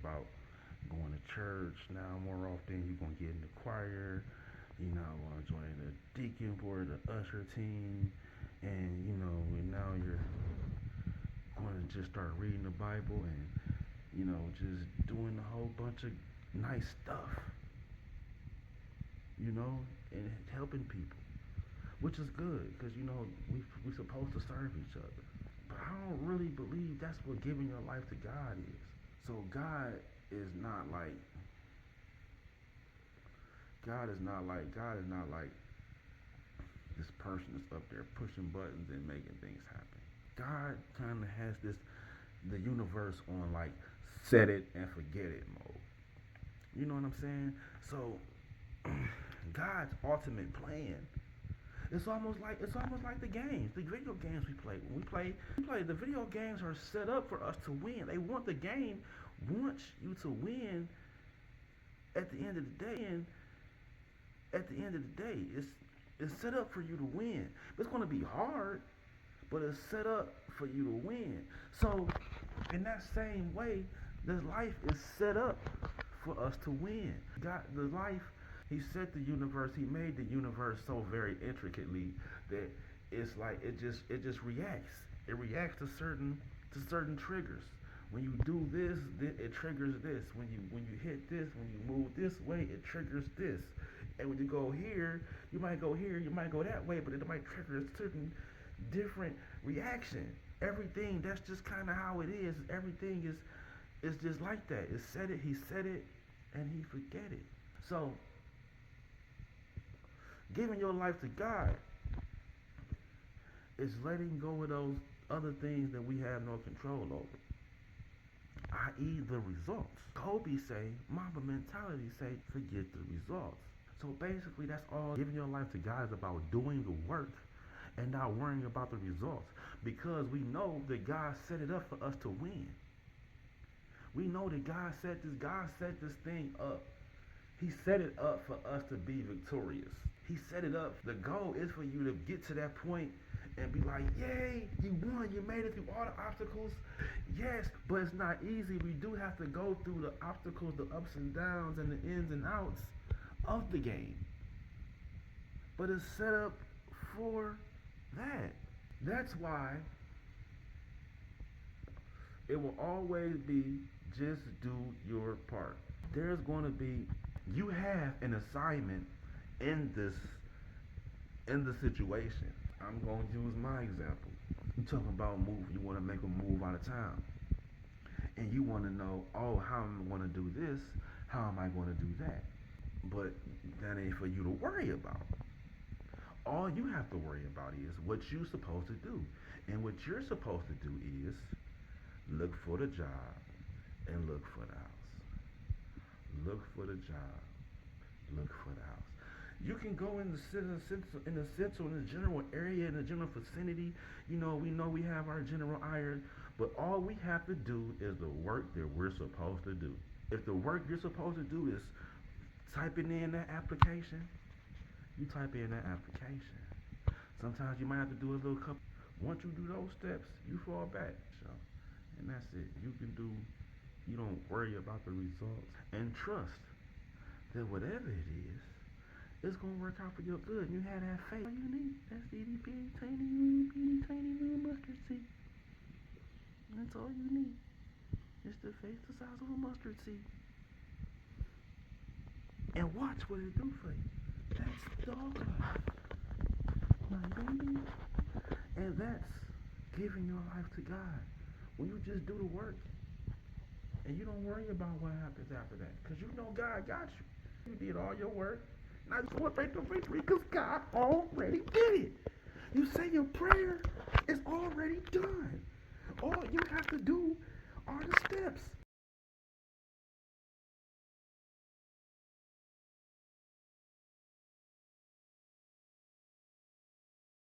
about going to church now more often. You're gonna get in the choir. You know, want to join the deacon board, the usher team, and and now you're going to just start reading the Bible and just doing a whole bunch of nice stuff. And helping people, which is good because we're supposed to serve each other. But I don't really believe that's what giving your life to God is. So is not like God is not like this person that's up there pushing buttons and making things happen. God kind of has the universe on like set it and forget it mode. You know what I'm saying? So God's ultimate plan. It's almost like the games, the video games we play. When we play. The video games are set up for us to win. They want the game wants you to win. At the end of the day, it's set up for you to win. It's going to be hard, but it's set up for you to win. So in that same way, this life is set up for us to win. God, the life. He set the universe. He made the universe so very intricately that it's like it just reacts. It reacts to certain triggers. When you do this, it triggers this. When you hit this, when you move this way, it triggers this. And when you go here, you might go here, you might go that way, but it might trigger a certain different reaction. Everything, that's just kind of how it is. Everything is just like that. He said it, and he forget it. So giving your life to God is letting go of those other things that we have no control over, i.e. the results. Kobe say, Mamba mentality say, forget the results. So basically that's all giving your life to God is about, doing the work and not worrying about the results, because we know that God set it up for us to win. We know that God set this thing up. He set it up for us to be victorious. He set it up. The goal is for you to get to that point and be like, yay, you won. You made it through all the obstacles. Yes, but it's not easy. We do have to go through the obstacles, the ups and downs, and the ins and outs of the game. But it's set up for that. That's why it will always be just do your part. There's going to be, you have an assignment in the situation. I'm going to use my example. You talking about move. You want to make a move out of town, and you want to know, oh, how am I going to do this? How am I going to do that? But that ain't for you to worry about. All you have to worry about is what you're supposed to do, and what you're supposed to do is look for the job and look for the house. Look for the job. Look for the house. You can go in the general area, in the general vicinity. We know we have our general iron, but all we have to do is the work that we're supposed to do. If the work you're supposed to do is typing in that application, you type in that application. Sometimes you might have to do a little couple. Once you do those steps, you fall back. So, and that's it. You don't worry about the results, and trust that whatever it is, it's gonna work out for your good. You have that faith. All you need, that's itty bitty tiny little mustard seed. That's all you need. It's the faith the size of a mustard seed. And watch what it do for you. That's dog life, my baby. And that's giving your life to God. When you just do the work, and you don't worry about what happens after that, because you know God got you. You did all your work. Now you celebrate the victory because God already did it. You say your prayer, it's already done. All you have to do